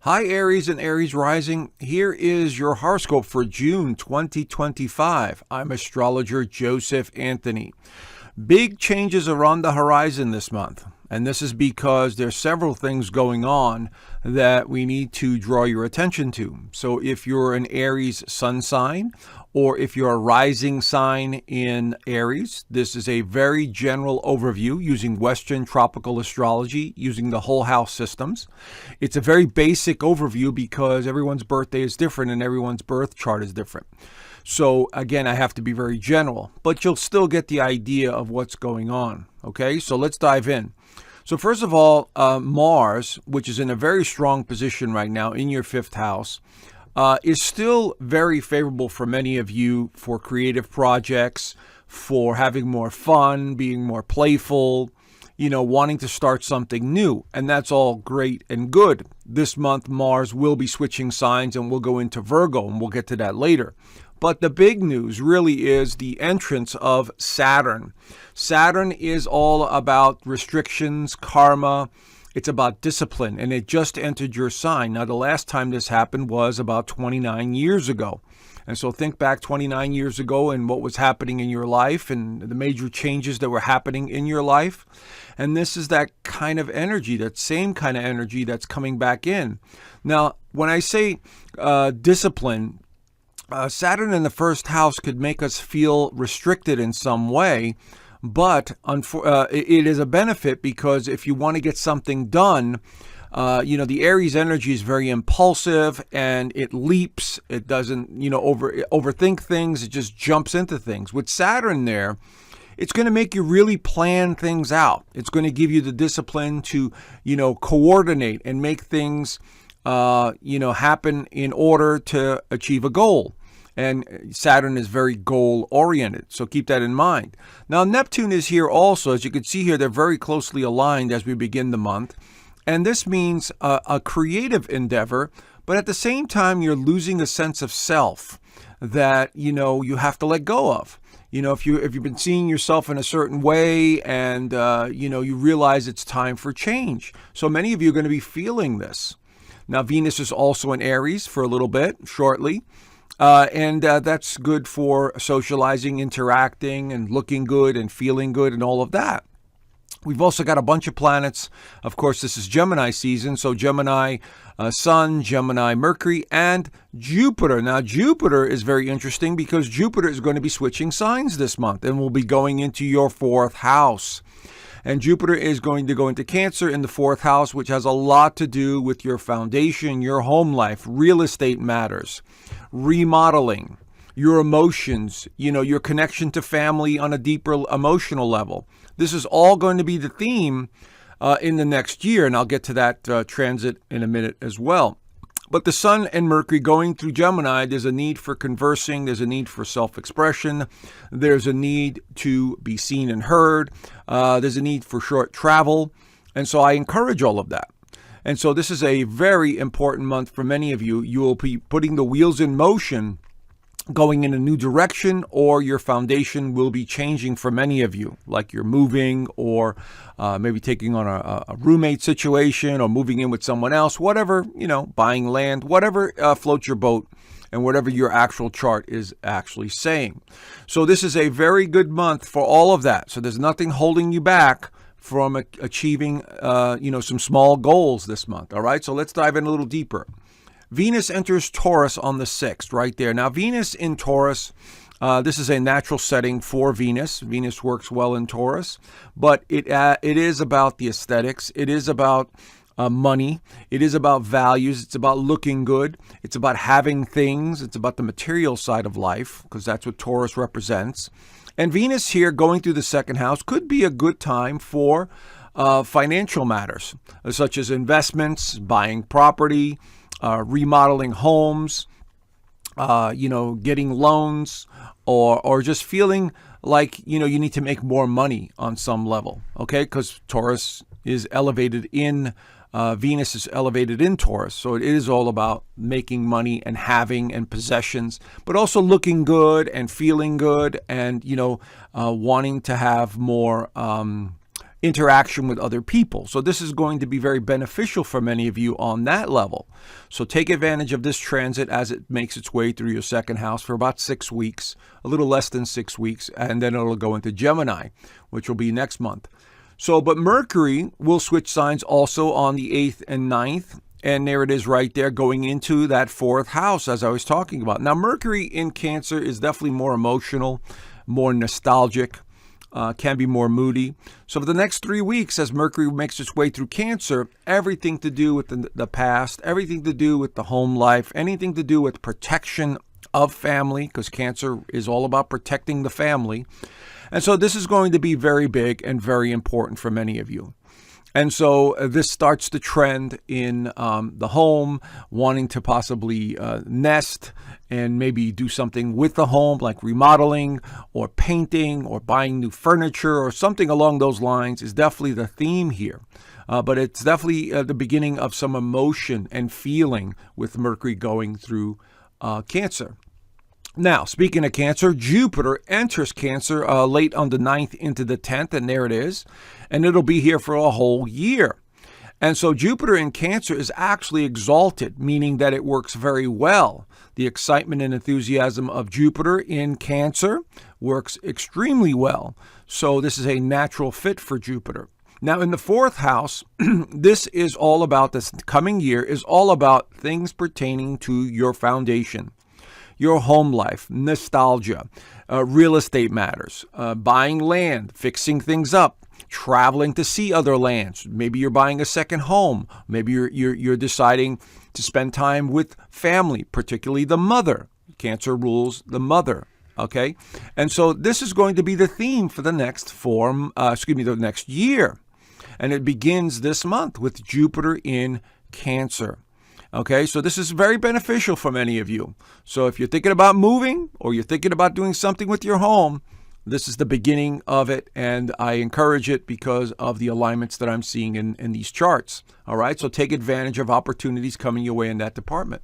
Hi, Aries and Aries rising. Here is your horoscope for June 2025. I'm Astrologer Joseph Anthony. Big changes are on the horizon this month, and this is because there's several things going on that we need to draw your attention to. So if you're an Aries sun sign, or if you're a rising sign in Aries, this is a very general overview using Western tropical astrology, using the whole house systems. It's a very basic overview because everyone's birthday is different and everyone's birth chart is different. So again, I have to be very general, but you'll still get the idea of what's going on. Okay, so let's dive in. So first of all, Mars, which is in a very strong position right now in your fifth house, is still very favorable for many of you for creative projects, for having more fun, being more playful, wanting to start something new. And that's all great and good. This month, Mars will be switching signs and we'll go into Virgo, and we'll get to that later. But the big news really is the entrance of Saturn. Saturn is all about restrictions, karma. It's about discipline, and it just entered your sign. Now, the last time this happened was about 29 years ago. And so think back 29 years ago and what was happening in your life and the major changes that were happening in your life. And this is that kind of energy, that same kind of energy that's coming back in. Now, when I say discipline, Saturn in the first house could make us feel restricted in some way. But it is a benefit because if you want to get something done, the Aries energy is very impulsive and it leaps. It doesn't, overthink things. It just jumps into things. With Saturn there, it's going to make you really plan things out. It's going to give you the discipline to, coordinate and make things, happen in order to achieve a goal. And Saturn is very goal-oriented, so keep that in mind. Now, Neptune is here also. As you can see here, they're very closely aligned as we begin the month. And this means a creative endeavor, but at the same time, you're losing a sense of self that, you have to let go of. If you've been seeing yourself in a certain way and, you realize it's time for change. So many of you are going to be feeling this. Now, Venus is also in Aries for a little bit, shortly. And that's good for socializing, interacting, and looking good and feeling good and all of that. We've also got a bunch of planets. Of course, this is Gemini season, so Gemini Sun, Gemini Mercury, and Jupiter. Now, Jupiter is very interesting because Jupiter is going to be switching signs this month and will be going into your fourth house. And Jupiter is going to go into Cancer in the fourth house, which has a lot to do with your foundation, your home life, real estate matters, remodeling, your emotions, your connection to family on a deeper emotional level. This is all going to be the theme in the next year, and I'll get to that transit in a minute as well. But the Sun and Mercury going through Gemini, there's a need for conversing, there's a need for self-expression, there's a need to be seen and heard, there's a need for short travel, and so I encourage all of that. And so this is a very important month for many of you. You will be putting the wheels in motion, going in a new direction, or your foundation will be changing for many of you, like you're moving or maybe taking on a roommate situation or moving in with someone else, whatever, buying land, whatever floats your boat and whatever your actual chart is actually saying. So this is a very good month for all of that. So there's nothing holding you back from achieving, some small goals this month. All right, so let's dive in a little deeper. Venus enters Taurus on the 6th, right there. Now, Venus in Taurus, this is a natural setting for Venus. Venus works well in Taurus, but it is about the aesthetics. It is about money. It is about values. It's about looking good. It's about having things. It's about the material side of life, because that's what Taurus represents. And Venus here going through the second house could be a good time for financial matters, such as investments, buying property, remodeling homes, getting loans, or just feeling like, you need to make more money on some level, okay? Because Taurus is elevated in, Venus is elevated in Taurus. So it is all about making money and having and possessions, but also looking good and feeling good and, wanting to have more interaction with other people. So this is going to be very beneficial for many of you on that level. So take advantage of this transit as it makes its way through your second house for about 6 weeks, a little less than 6 weeks, and then it'll go into Gemini, which will be next month. So, but Mercury will switch signs also on the 8th and 9th. And there it is right there going into that 4th house, as I was talking about. Now, Mercury in Cancer is definitely more emotional, more nostalgic, can be more moody. So for the next 3 weeks, as Mercury makes its way through Cancer, everything to do with the past, everything to do with the home life, anything to do with protection of family, because Cancer is all about protecting the family. And so this is going to be very big and very important for many of you. And so this starts the trend in the home, wanting to possibly nest and maybe do something with the home, like remodeling or painting or buying new furniture or something along those lines is definitely the theme here. But it's definitely the beginning of some emotion and feeling with Mercury going through Cancer. Now, speaking of Cancer, Jupiter enters Cancer late on the 9th into the 10th, and there it is. And it'll be here for a whole year. And so Jupiter in Cancer is actually exalted, meaning that it works very well. The excitement and enthusiasm of Jupiter in Cancer works extremely well. So this is a natural fit for Jupiter. Now, in the 4th house, this is all about, this coming year is all about things pertaining to your foundation, your home life, nostalgia, real estate matters, buying land, fixing things up, traveling to see other lands. Maybe you're buying a second home. Maybe you're deciding to spend time with family, particularly the mother. Cancer rules the mother. Okay, and so this is going to be the theme for the next the next year, and it begins this month with Jupiter in Cancer. Okay, so this is very beneficial for many of you. So if you're thinking about moving or you're thinking about doing something with your home, this is the beginning of it, and I encourage it because of the alignments that I'm seeing in these charts. All right, so take advantage of opportunities coming your way in that department.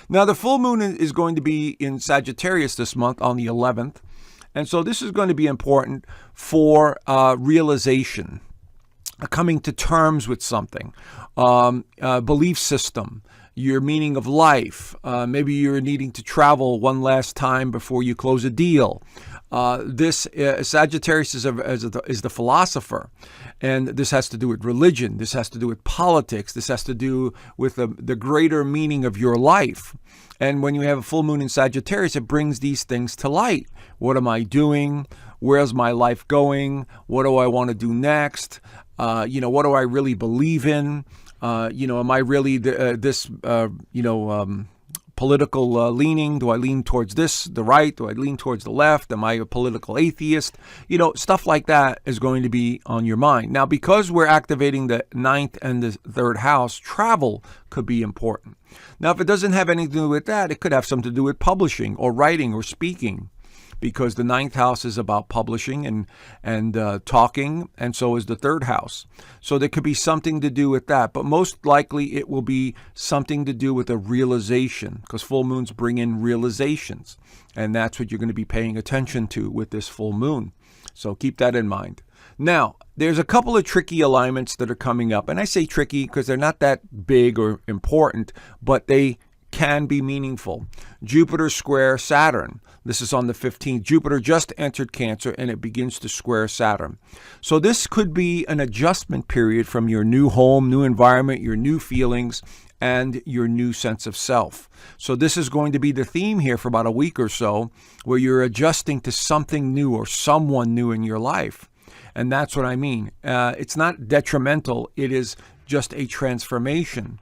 Now, the full moon is going to be in Sagittarius this month on the 11th, and so this is going to be important for realization, coming to terms with something, belief system, your meaning of life. Maybe you're needing to travel one last time before you close a deal. Sagittarius is the philosopher, and this has to do with religion. This has to do with politics. This has to do with the greater meaning of your life. And when you have a full moon in Sagittarius, it brings these things to light. What am I doing? Where's my life going? What do I want to do next? What do I really believe in? Am I really political leaning? Do I lean towards the right? Do I lean towards the left? Am I a political atheist? Stuff like that is going to be on your mind. Now, because we're activating the 9th and the 3rd house, travel could be important. Now, if it doesn't have anything to do with that, it could have something to do with publishing or writing or speaking, because the 9th house is about publishing and talking, and so is the 3rd house. So there could be something to do with that, but most likely it will be something to do with a realization, because full moons bring in realizations, and that's what you're going to be paying attention to with this full moon. So keep that in mind. Now, there's a couple of tricky alignments that are coming up, and I say tricky because they're not that big or important, but they can be meaningful. Jupiter square Saturn. This is on the 15th. Jupiter just entered Cancer and it begins to square Saturn. So this could be an adjustment period from your new home, new environment, your new feelings, and your new sense of self. So this is going to be the theme here for about a week or so, where you're adjusting to something new or someone new in your life. And that's what I mean. It's not detrimental. It is just a transformation.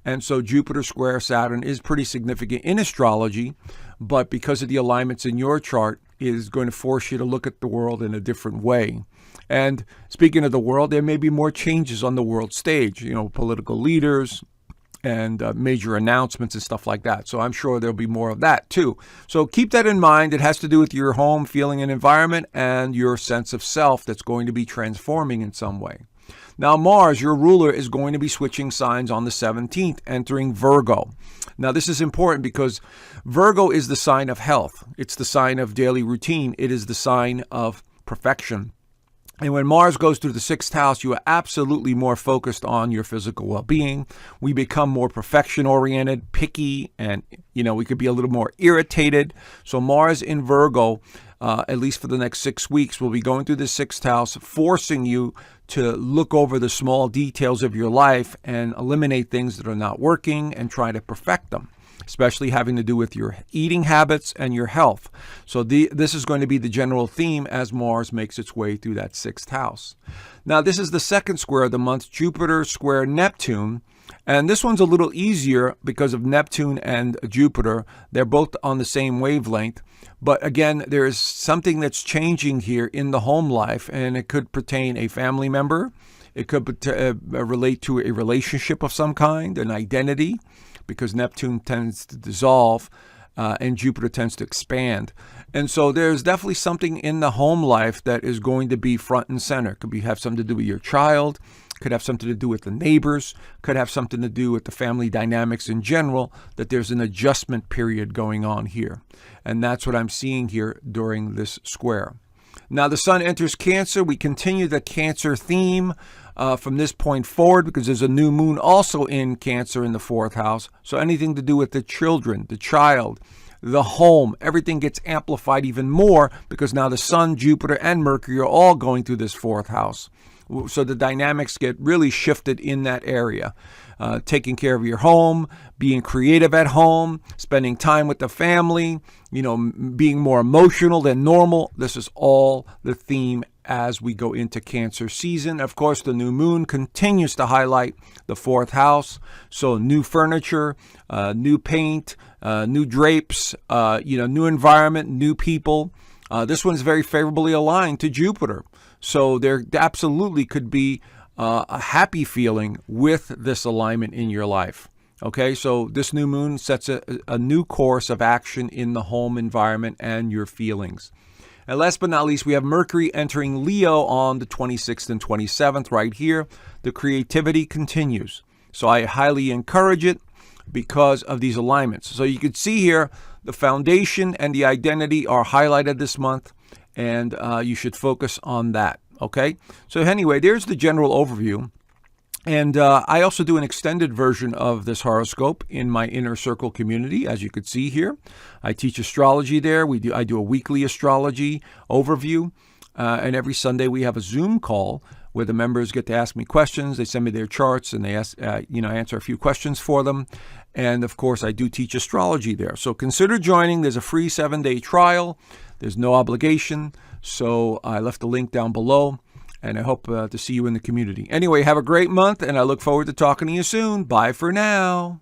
And so Jupiter square Saturn is pretty significant in astrology, but because of the alignments in your chart, it is going to force you to look at the world in a different way. And speaking of the world, there may be more changes on the world stage, political leaders and major announcements and stuff like that. So I'm sure there'll be more of that too. So keep that in mind. It has to do with your home, feeling, and environment, and your sense of self that's going to be transforming in some way. Now, Mars, your ruler, is going to be switching signs on the 17th, entering Virgo. Now, this is important because Virgo is the sign of health. It's the sign of daily routine. It is the sign of perfection. And when Mars goes through the sixth house, you are absolutely more focused on your physical well-being. We become more perfection-oriented, picky, and, we could be a little more irritated. So Mars in Virgo, at least for the next 6 weeks, will be going through the sixth house, forcing you to look over the small details of your life and eliminate things that are not working and try to perfect them, especially having to do with your eating habits and your health. So this is going to be the general theme as Mars makes its way through that sixth house. Now, this is the second square of the month, Jupiter square Neptune. And this one's a little easier because of Neptune and Jupiter. They're both on the same wavelength. But again, there is something that's changing here in the home life, and it could pertain a family member. It could relate to a relationship of some kind, an identity, because Neptune tends to dissolve and Jupiter tends to expand. And so there's definitely something in the home life that is going to be front and center. Could have something to do with your child, could have something to do with the neighbors, could have something to do with the family dynamics in general, that there's an adjustment period going on here. And that's what I'm seeing here during this square. Now the sun enters Cancer. We continue the Cancer theme from this point forward because there's a new moon also in Cancer in the fourth house. So anything to do with the children, the child, the home, everything gets amplified even more because now the sun, Jupiter, and Mercury are all going through this fourth house. So the dynamics get really shifted in that area. Taking care of your home, being creative at home, spending time with the family, being more emotional than normal. This is all the theme as we go into Cancer season. Of course, the new moon continues to highlight the fourth house. So new furniture, new paint, new drapes, new environment, new people. This one's very favorably aligned to Jupiter. So there absolutely could be a happy feeling with this alignment in your life. Okay, so this new moon sets a new course of action in the home environment and your feelings. And last but not least, we have Mercury entering Leo on the 26th and 27th right here. The creativity continues. So I highly encourage it because of these alignments. So you can see here the foundation and the identity are highlighted this month, and you should focus on that. Okay, so anyway, there's the general overview. And I also do an extended version of this horoscope in my Inner Circle community, as you could see here. I teach astrology there. I do a weekly astrology overview. And every Sunday we have a Zoom call where the members get to ask me questions. They send me their charts and they answer a few questions for them. And of course, I do teach astrology there. So consider joining. There's a free 7-day trial. There's no obligation. So I left the link down below. And I hope to see you in the community. Anyway, have a great month, and I look forward to talking to you soon. Bye for now.